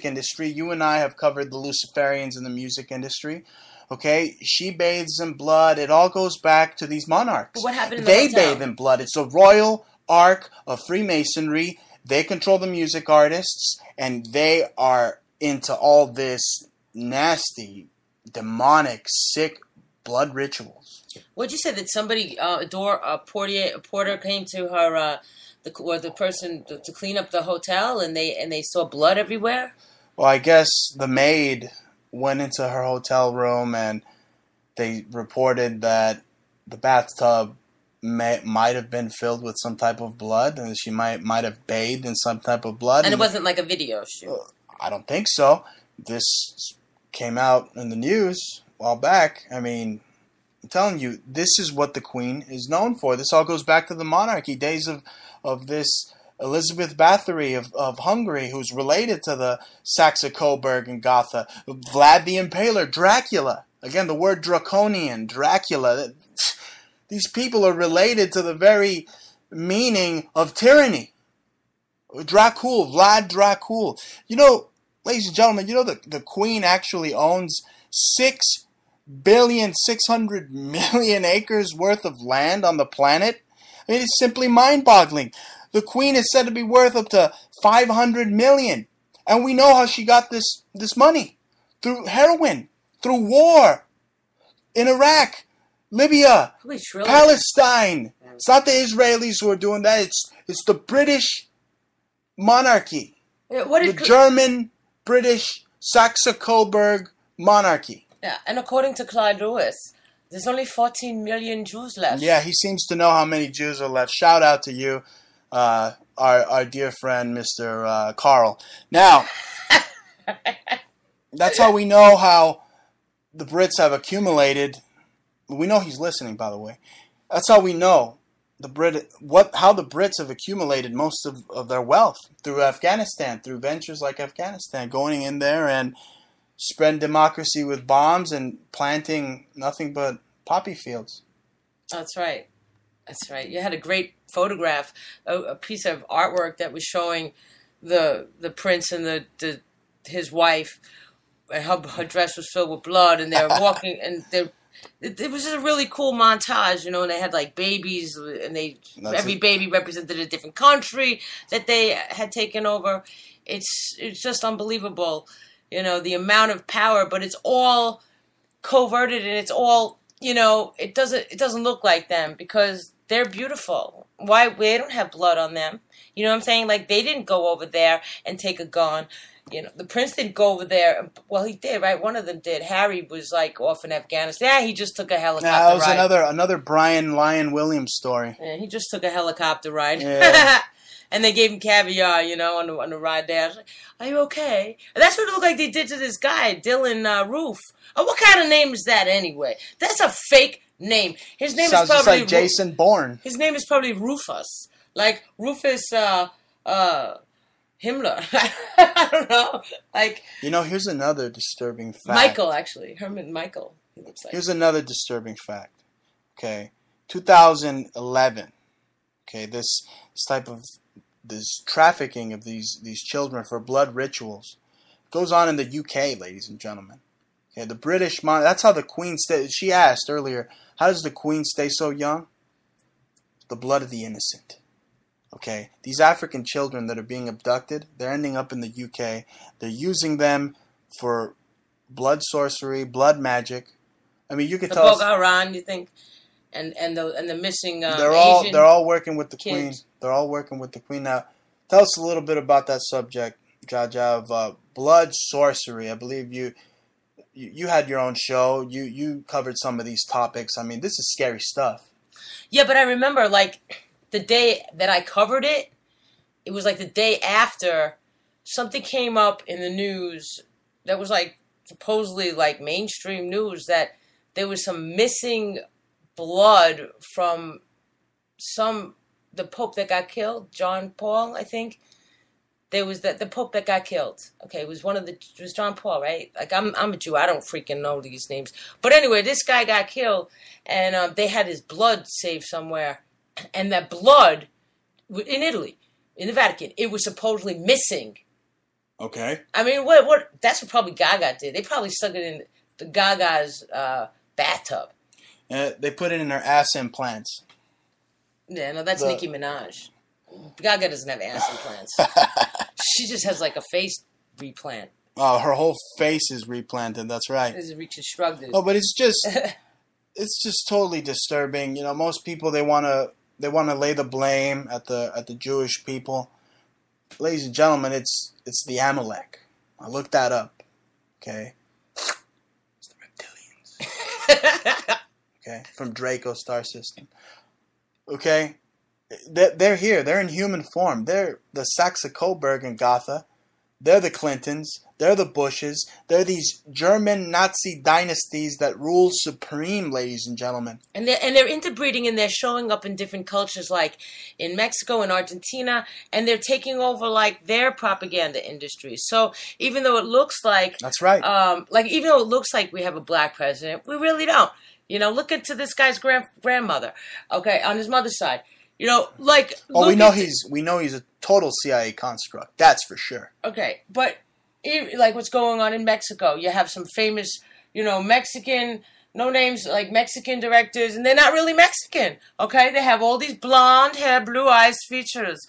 industry. You and I have covered the Luciferians in the music industry. Okay, she bathes in blood. It all goes back to these monarchs. But what happened in They the hotel? bathe in blood. It's a royal arc of Freemasonry. They control the music artists, and they are into all this nasty, demonic, sick blood rituals. What'd you say that somebody, a porter came to her, the person to clean up the hotel, and they saw blood everywhere? Well, I guess the maid went into her hotel room and they reported that the bathtub might have been filled with some type of blood, and she might have bathed in some type of blood. And it wasn't like a video shoot. I don't think so. This came out in the news a while back. I mean, I'm telling you, this is what the Queen is known for. This all goes back to the monarchy days of this Elizabeth Bathory of Hungary, who's related to the Saxe-Coburg and Gotha. Vlad the Impaler, Dracula. Again, the word draconian, Dracula. These people are related to the very meaning of tyranny. Dracul, Vlad Dracul. You know, ladies and gentlemen, you know the Queen actually owns 6,600,000,000 acres worth of land on the planet. I mean, it's simply mind-boggling. The Queen is said to be worth up to 500 million. And we know how she got this money. Through heroin, through war, in Iraq, Libya, Palestine. It's not the Israelis who are doing that. It's the British monarchy. The German, British, Saxe-Coburg monarchy. Yeah, and according to Clyde Lewis, there's only 14 million Jews left. Yeah, he seems to know how many Jews are left. Shout out to you. Our dear friend, Mr. Carl. Now, that's how we know how the Brits have accumulated. We know he's listening, by the way. That's how we know how the Brits have accumulated most of their wealth through Afghanistan, through ventures like Afghanistan, going in there and spreading democracy with bombs and planting nothing but poppy fields. That's right. That's right. You had a great photograph, a piece of artwork that was showing the prince and his wife, and her dress was filled with blood, and they're walking, and it was just a really cool montage, you know. And they had like babies, and every baby represented a different country that they had taken over. It's just unbelievable, you know, the amount of power, but it's all coverted, and it's all, you know, it doesn't look like them because they're beautiful. Why? They don't have blood on them. You know what I'm saying? Like, they didn't go over there and take a gun. You know, the prince didn't go over there. Well, he did, right? One of them did. Harry was, like, off in Afghanistan. Yeah, he just took a helicopter ride. That was another Brian Lyon Williams story. Yeah, he just took a helicopter ride. Yeah. And they gave him caviar, you know, on the ride there. I was like, are you okay? And that's what it looked like they did to this guy, Dylan Roof. Oh, what kind of name is that anyway? That's a fake name. His name Sounds is probably just like Jason Bourne. His name is probably Rufus. Like Rufus Himmler. I don't know. Like, you know, here's another disturbing fact. Michael, actually. Herman Michael, he looks like. Here's another disturbing fact. Okay. 2011. Okay, this type of this trafficking of these children for blood rituals goes on in the UK, ladies and gentlemen. Okay, the British that's how the Queen stay. She asked earlier, how does the Queen stay so young? The blood of the innocent. Okay, these African children that are being abducted, they're ending up in the UK. They're using them for blood sorcery, blood magic. I mean, you could tell. The Bogaran, you think, and the missing they're Asian all working with the kids. Queen. They're all working with the Queen. Now, tell us a little bit about that subject, Jaja, of blood sorcery. I believe you had your own show. You covered some of these topics. I mean, this is scary stuff. Yeah, but I remember like the day that I covered it. It was like the day after something came up in the news that was like supposedly like mainstream news that there was some missing blood from the Pope that got killed, John Paul, I think. There was the Pope that got killed. Okay, it was John Paul, right? Like I'm a Jew, I don't freaking know these names. But anyway, this guy got killed, and they had his blood saved somewhere, and that blood in Italy, in the Vatican, it was supposedly missing. Okay. I mean, what? That's what probably Gaga did. They probably stuck it in the Gaga's bathtub. They put it in her ass implants. Yeah, no, that's Nicki Minaj. Gaga doesn't have ass implants. She just has like a face replant. Oh, her whole face is replanted. That's right. It's reconstructed. Oh, but it's just totally disturbing. You know, most people they want to lay the blame at the Jewish people. Ladies and gentlemen, it's the Amalek. I looked that up. Okay, it's the reptilians. Okay, from Draco Star System. Okay, they're here. They're in human form. They're the Saxe-Coburg and Gotha. They're the Clintons. They're the Bushes. They're these German Nazi dynasties that rule supreme, ladies and gentlemen. And they're interbreeding, and they're showing up in different cultures, like in Mexico and Argentina, and they're taking over like their propaganda industries. So even though it looks like that's right, even though it looks like we have a black president, we really don't. You know, look into this guy's grandmother. Okay, on his mother's side. You know, like we know he's a total CIA construct. That's for sure. Okay, but like what's going on in Mexico? You have some famous, Mexican, no names, like Mexican directors, and they're not really Mexican. Okay, they have all these blonde hair, blue eyes features.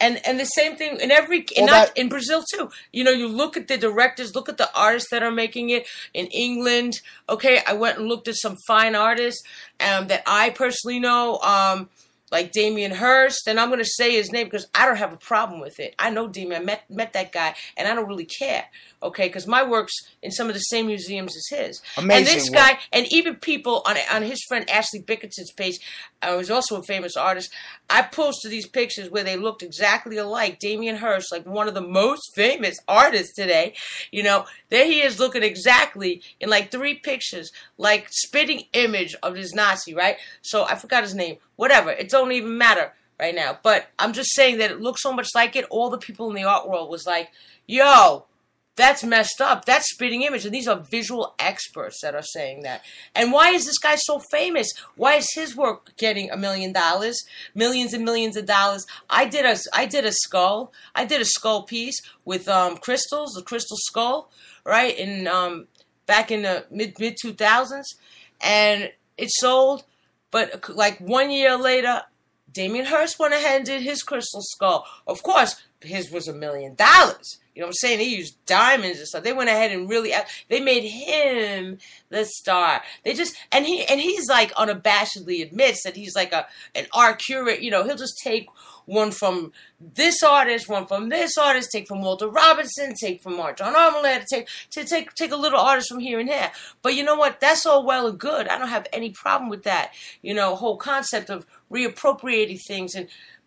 And the same thing in Brazil too. You know, you look at the directors, look at the artists that are making it in England. Okay, I went and looked at some fine artists that I personally know, like Damien Hirst, and I'm going to say his name because I don't have a problem with it. I know Damien, I met that guy, and I don't really care. Okay, because my work's in some of the same museums as his. Amazing. And this guy, and even people on his friend Ashley Bickerton's page, who's also a famous artist, I posted these pictures where they looked exactly alike. Damien Hirst, like one of the most famous artists today, there he is looking exactly in like 3 pictures, like spitting image of this Nazi, right? So I forgot his name. Whatever, it don't even matter right now. But I'm just saying that it looks so much like it. All the people in the art world was like, yo, that's messed up. That's spitting image. And these are visual experts that are saying that. And why is this guy so famous? Why is his work getting $1 million? Millions and millions of dollars. I did a skull. I did a skull piece with crystals, the crystal skull, right? In back in the mid 2000s. And it sold. But like 1 year later, Damien Hirst went ahead and did his crystal skull. Of course, his was $1 million. You know what I'm saying? They used diamonds and stuff. They went ahead and they made him the star. And he's like unabashedly admits that he's like an art curator. He'll just take one from this artist, one from this artist, take from Walter Robinson, take from Art John Armelette, take a little artist from here and there. But you know what? That's all well and good. I don't have any problem with that. Whole concept of reappropriating things.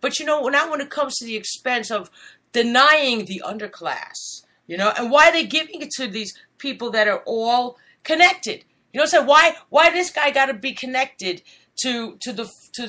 But not when it comes to the expense of denying the underclass, and why are they giving it to these people that are all connected? So why this guy got to be connected to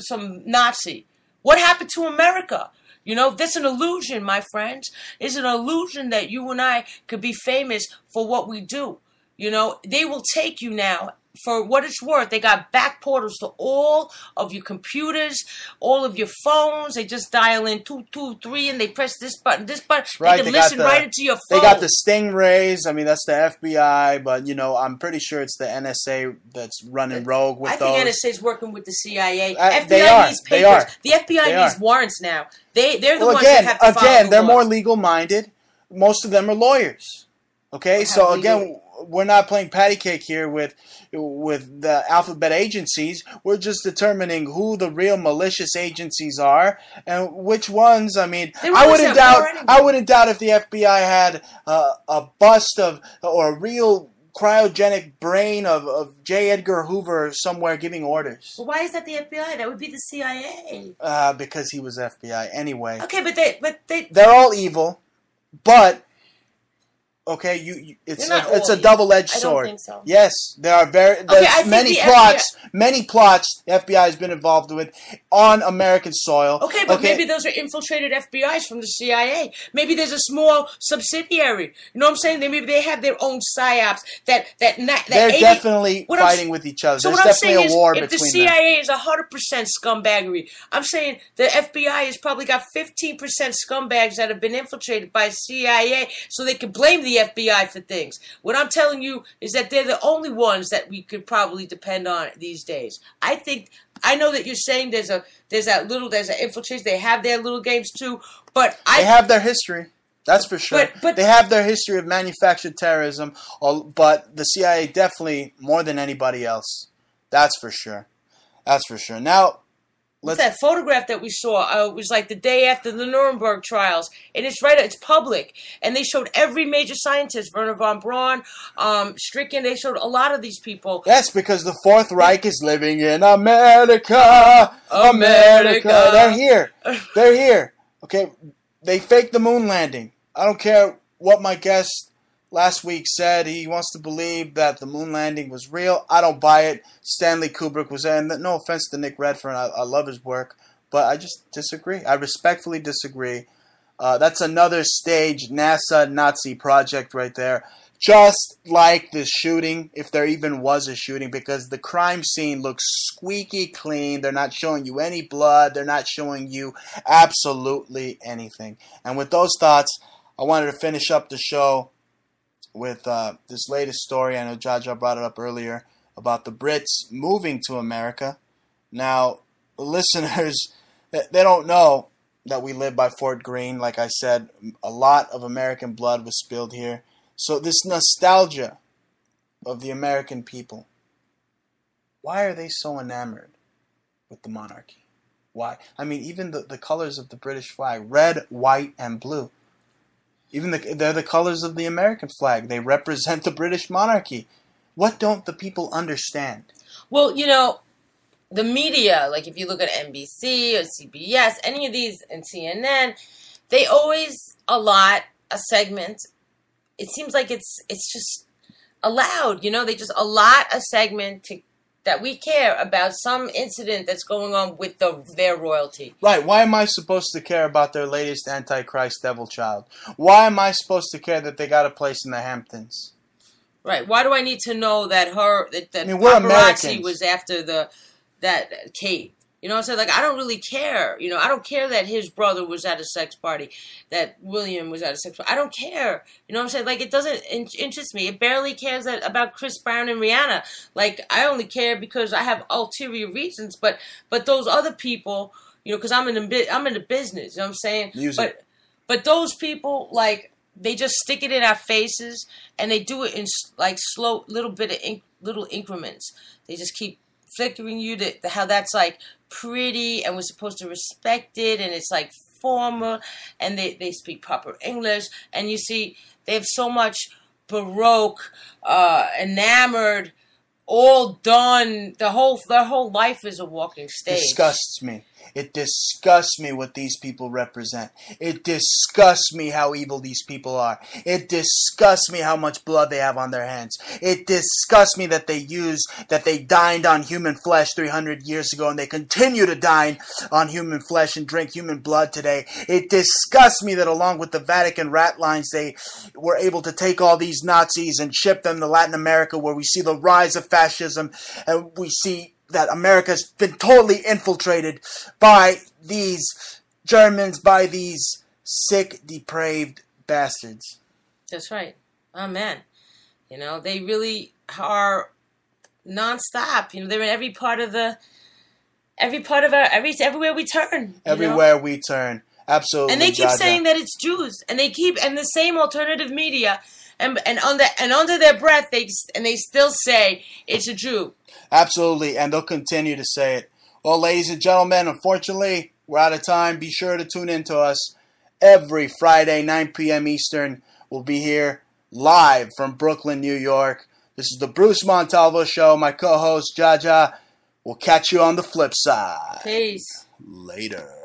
some Nazi? What happened to America? That's an illusion, my friends. It's an illusion that you and I could be famous for what we do. They will take you now for what it's worth, they got back portals to all of your computers, all of your phones. They just dial in 223 and they press this button, this button. Right, they can listen right into your phone. They got the Stingrays. I mean, that's the FBI, but I'm pretty sure it's the NSA that's running rogue with those. I think NSA's working with the CIA. FBI needs papers. They are. The FBI needs warrants now. They're the ones that have to follow the they're laws. more legal-minded. Most of them are lawyers. Okay, so again, we're not playing patty cake here with the alphabet agencies. We're just determining who the real malicious agencies are and which ones. I mean, I wouldn't doubt if the FBI had a bust of or a real cryogenic brain of J. Edgar Hoover somewhere giving orders. Well, why is that the FBI? That would be the CIA. Because he was FBI anyway. Okay, but they're all evil, but. Okay, it's a double-edged sword. I don't think so. Yes, there's many plots the FBI has been involved with on American soil. Okay, but maybe those are infiltrated FBIs from the CIA. Maybe there's a small subsidiary. You know what I'm saying? Maybe they have their own psyops they're definitely fighting with each other. So there's what I'm saying definitely a war is, between them. if the CIA is 100% scumbaggery, I'm saying the FBI has probably got 15% scumbags that have been infiltrated by CIA, so they can blame the FBI for things. What I'm telling you is that they're the only ones that we could probably depend on these days. I know that you're saying there's an infiltration. They have their little games too, but they have their history. That's for sure. But they have their history of manufactured terrorism, but the CIA definitely more than anybody else. That's for sure. That's for sure. Now, that photograph that we saw was like the day after the Nuremberg trials, and it's public, and they showed every major scientist, Werner von Braun, Stricken. They showed a lot of these people. Yes, because the Fourth Reich is living in America. America. They're here. Okay, they faked the moon landing. I don't care what my guest last week said. He wants to believe that the moon landing was real. I don't buy it. Stanley Kubrick was there. And no offense to Nick Redfern. I love his work. But I just disagree. I respectfully disagree. That's another stage NASA Nazi project right there. Just like the shooting, if there even was a shooting, because the crime scene looks squeaky clean. They're not showing you any blood. They're not showing you absolutely anything. And with those thoughts, I wanted to finish up the show with this latest story. I know Jaja brought it up earlier about the Brits moving to America. Now, the listeners, they don't know that we live by Fort Greene. Like I said, a lot of American blood was spilled here. So this nostalgia of the American people, why are they so enamored with the monarchy? Why? I mean, even the colors of the British flag, red, white, and blue. They're the colors of the American flag. They represent the British monarchy. What don't the people understand? Well, the media, like if you look at NBC or CBS, any of these, and CNN, they always allot a segment. It seems like it's just allowed, they just allot a segment that we care about some incident that's going on with their royalty. Right. Why am I supposed to care about their latest Antichrist devil child? Why am I supposed to care that they got a place in the Hamptons? Right. Why do I need to know that we're paparazzi was after that Kate? You know what I'm saying? Like, I don't really care. I don't care that his brother was at a sex party, that William was at a sex party. I don't care. You know what I'm saying? Like, it doesn't interest me. It barely cares about Chris Brown and Rihanna. Like, I only care because I have ulterior reasons. But those other people, because I'm in the business. You know what I'm saying? Music. But those people, like, they just stick it in our faces, and they do it in like slow little increments. They just keep flickering you to how that's like pretty and we're supposed to respect it, and it's like formal, and they speak proper English, and you see they have so much Baroque, enamored, all done. Their whole life is a walking stage. Disgusts me. It disgusts me what these people represent. It disgusts me how evil these people are. It disgusts me how much blood they have on their hands. It disgusts me that they dined on human flesh 300 years ago and they continue to dine on human flesh and drink human blood today. It disgusts me that along with the Vatican rat lines, they were able to take all these Nazis and ship them to Latin America, where we see the rise of fascism, and we see that America's been totally infiltrated by these Germans, by these sick, depraved bastards. That's right. Oh, man. You know, they really are nonstop. You know, they're in everywhere we turn. Everywhere we turn. Absolutely. And they keep saying that it's Jews. And the same alternative media, and under their breath, they still say it's a Jew. Absolutely, and they'll continue to say it. Well, ladies and gentlemen, unfortunately, we're out of time. Be sure to tune in to us every Friday, 9 p.m. Eastern. We'll be here live from Brooklyn, New York. This is the Bruce Montalvo Show. My co-host, Jaja. We'll catch you on the flip side. Peace. Later.